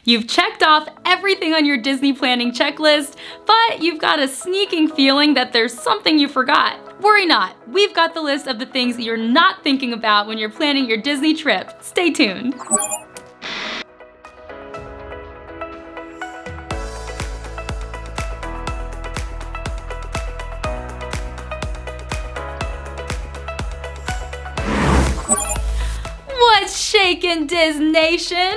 You've checked off everything on your Disney planning checklist, but you've got a sneaking feeling that there's something you forgot. Worry not, we've got the list of the things you're not thinking about when you're planning your Disney trip. Stay tuned. What's shakin', Diz Nation?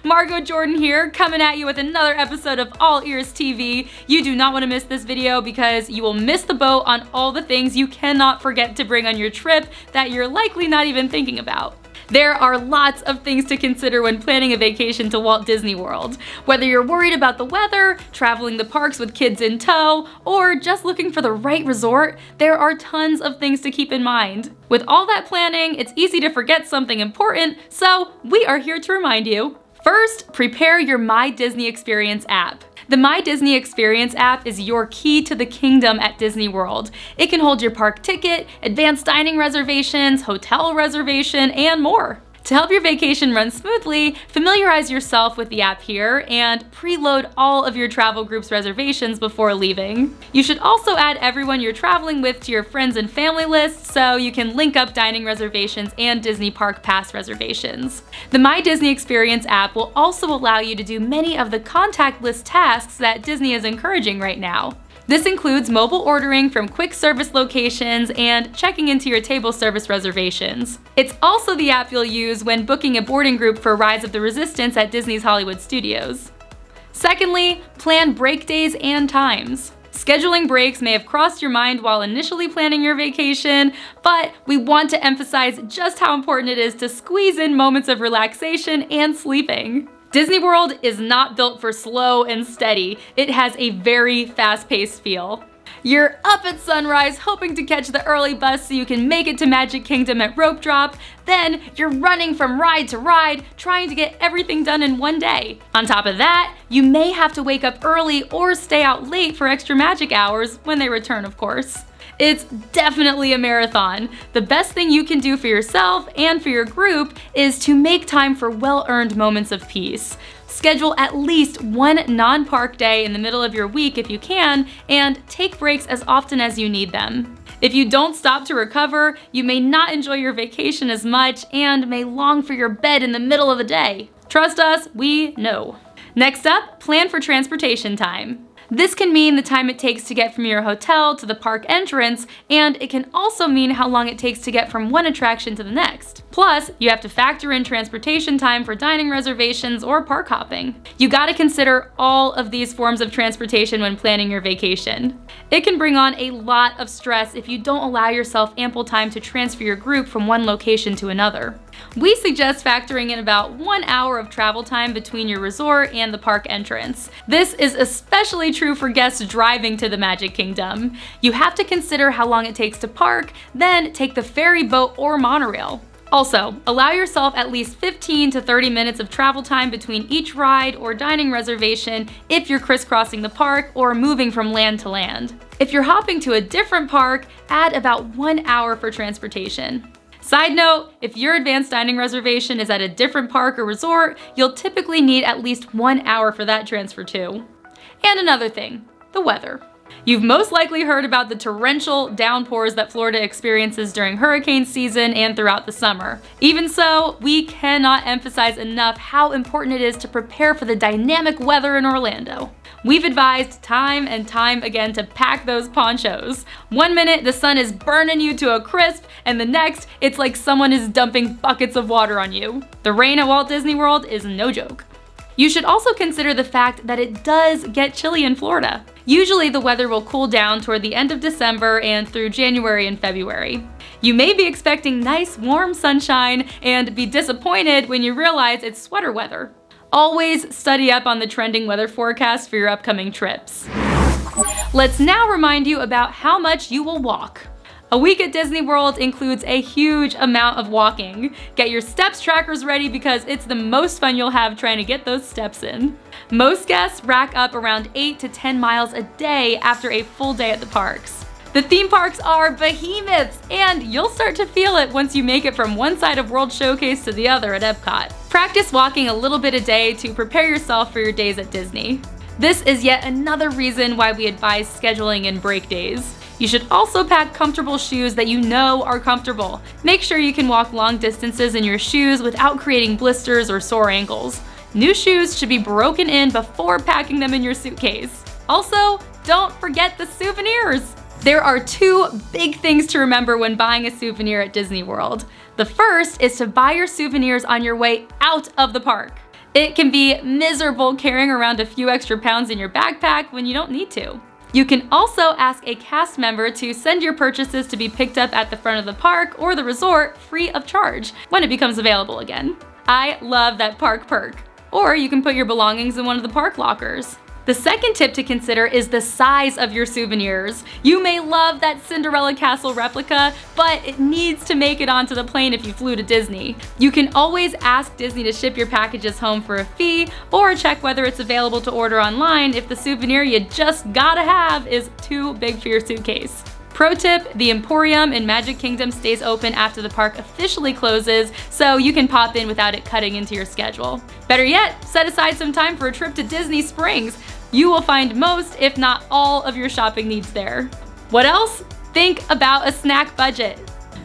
Margot Jordan here, coming at you with another episode of All Ears TV. You do not want to miss this video because you will miss the boat on all the things you cannot forget to bring on your trip that you're likely not even thinking about. There are lots of things to consider when planning a vacation to Walt Disney World. Whether you're worried about the weather, traveling the parks with kids in tow, or just looking for the right resort, there are tons of things to keep in mind. With all that planning, it's easy to forget something important, so we are here to remind you. First, prepare your My Disney Experience app. The My Disney Experience app is your key to the kingdom at Disney World. It can hold your park ticket, advanced dining reservations, hotel reservation, and more. To help your vacation run smoothly, familiarize yourself with the app here and preload all of your travel group's reservations before leaving. You should also add everyone you're traveling with to your friends and family list so you can link up dining reservations and Disney Park Pass reservations. The My Disney Experience app will also allow you to do many of the contactless tasks that Disney is encouraging right now. This includes mobile ordering from quick service locations and checking into your table service reservations. It's also the app you'll use when booking a boarding group for Rise of the Resistance at Disney's Hollywood Studios. Secondly, plan break days and times. Scheduling breaks may have crossed your mind while initially planning your vacation, but we want to emphasize just how important it is to squeeze in moments of relaxation and sleeping. Disney World is not built for slow and steady. It has a very fast-paced feel. You're up at sunrise hoping to catch the early bus so you can make it to Magic Kingdom at rope drop. Then you're running from ride to ride, trying to get everything done in one day. On top of that, you may have to wake up early or stay out late for extra magic hours when they return, of course. It's definitely a marathon. The best thing you can do for yourself and for your group is to make time for well-earned moments of peace. Schedule at least one non-park day in the middle of your week if you can, and take breaks as often as you need them. If you don't stop to recover, you may not enjoy your vacation as much and may long for your bed in the middle of the day. Trust us, we know. Next up, plan for transportation time. This can mean the time it takes to get from your hotel to the park entrance, and it can also mean how long it takes to get from one attraction to the next. Plus, you have to factor in transportation time for dining reservations or park hopping. You gotta consider all of these forms of transportation when planning your vacation. It can bring on a lot of stress if you don't allow yourself ample time to transfer your group from one location to another. We suggest factoring in about 1 hour of travel time between your resort and the park entrance. This is especially true for guests driving to the Magic Kingdom. You have to consider how long it takes to park, then take the ferry boat or monorail. Also, allow yourself at least 15 to 30 minutes of travel time between each ride or dining reservation if you're crisscrossing the park or moving from land to land. If you're hopping to a different park, add about 1 hour for transportation. Side note, if your advanced dining reservation is at a different park or resort, you'll typically need at least 1 hour for that transfer too. And another thing, the weather. You've most likely heard about the torrential downpours that Florida experiences during hurricane season and throughout the summer. Even so, we cannot emphasize enough how important it is to prepare for the dynamic weather in Orlando. We've advised time and time again to pack those ponchos. One minute the sun is burning you to a crisp, and the next it's like someone is dumping buckets of water on you. The rain at Walt Disney World is no joke. You should also consider the fact that it does get chilly in Florida. Usually the weather will cool down toward the end of December and through January and February. You may be expecting nice warm sunshine and be disappointed when you realize it's sweater weather. Always study up on the trending weather forecast for your upcoming trips. Let's now remind you about how much you will walk. A week at Disney World includes a huge amount of walking. Get your steps trackers ready because it's the most fun you'll have trying to get those steps in. Most guests rack up around 8 to 10 miles a day after a full day at the parks. The theme parks are behemoths, and you'll start to feel it once you make it from one side of World Showcase to the other at Epcot. Practice walking a little bit a day to prepare yourself for your days at Disney. This is yet another reason why we advise scheduling in break days. You should also pack comfortable shoes that you know are comfortable. Make sure you can walk long distances in your shoes without creating blisters or sore ankles. New shoes should be broken in before packing them in your suitcase. Also, don't forget the souvenirs! There are two big things to remember when buying a souvenir at Disney World. The first is to buy your souvenirs on your way out of the park. It can be miserable carrying around a few extra pounds in your backpack when you don't need to. You can also ask a cast member to send your purchases to be picked up at the front of the park or the resort free of charge when it becomes available again. I love that park perk. Or you can put your belongings in one of the park lockers. The second tip to consider is the size of your souvenirs. You may love that Cinderella Castle replica, but it needs to make it onto the plane if you flew to Disney. You can always ask Disney to ship your packages home for a fee, or check whether it's available to order online if the souvenir you just gotta have is too big for your suitcase. Pro tip, the Emporium in Magic Kingdom stays open after the park officially closes, so you can pop in without it cutting into your schedule. Better yet, set aside some time for a trip to Disney Springs. You will find most, if not all, of your shopping needs there. What else? Think about a snack budget.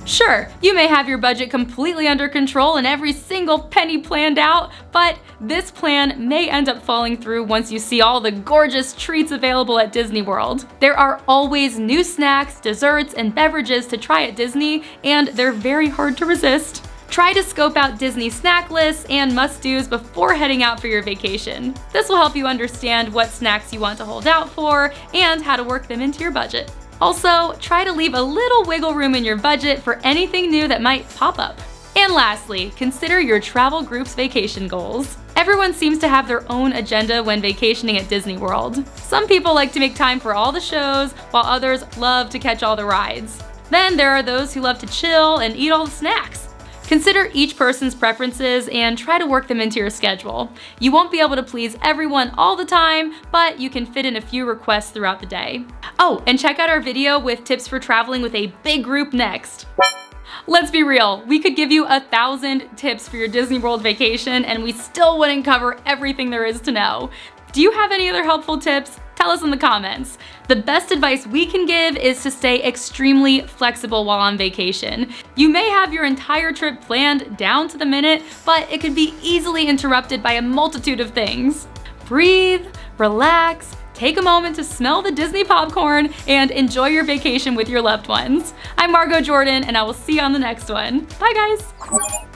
Sure, you may have your budget completely under control and every single penny planned out, but this plan may end up falling through once you see all the gorgeous treats available at Disney World. There are always new snacks, desserts, and beverages to try at Disney, and they're very hard to resist. Try to scope out Disney snack lists and must-dos before heading out for your vacation. This will help you understand what snacks you want to hold out for and how to work them into your budget. Also, try to leave a little wiggle room in your budget for anything new that might pop up. And lastly, consider your travel group's vacation goals. Everyone seems to have their own agenda when vacationing at Disney World. Some people like to make time for all the shows, while others love to catch all the rides. Then there are those who love to chill and eat all the snacks. Consider each person's preferences and try to work them into your schedule. You won't be able to please everyone all the time, but you can fit in a few requests throughout the day. Oh, and check out our video with tips for traveling with a big group next. Let's be real, we could give you 1,000 tips for your Disney World vacation and we still wouldn't cover everything there is to know. Do you have any other helpful tips? Tell us in the comments. The best advice we can give is to stay extremely flexible while on vacation. You may have your entire trip planned down to the minute, but it could be easily interrupted by a multitude of things. Breathe, relax, take a moment to smell the Disney popcorn, and enjoy your vacation with your loved ones. I'm Margot Jordan, and I will see you on the next one. Bye guys!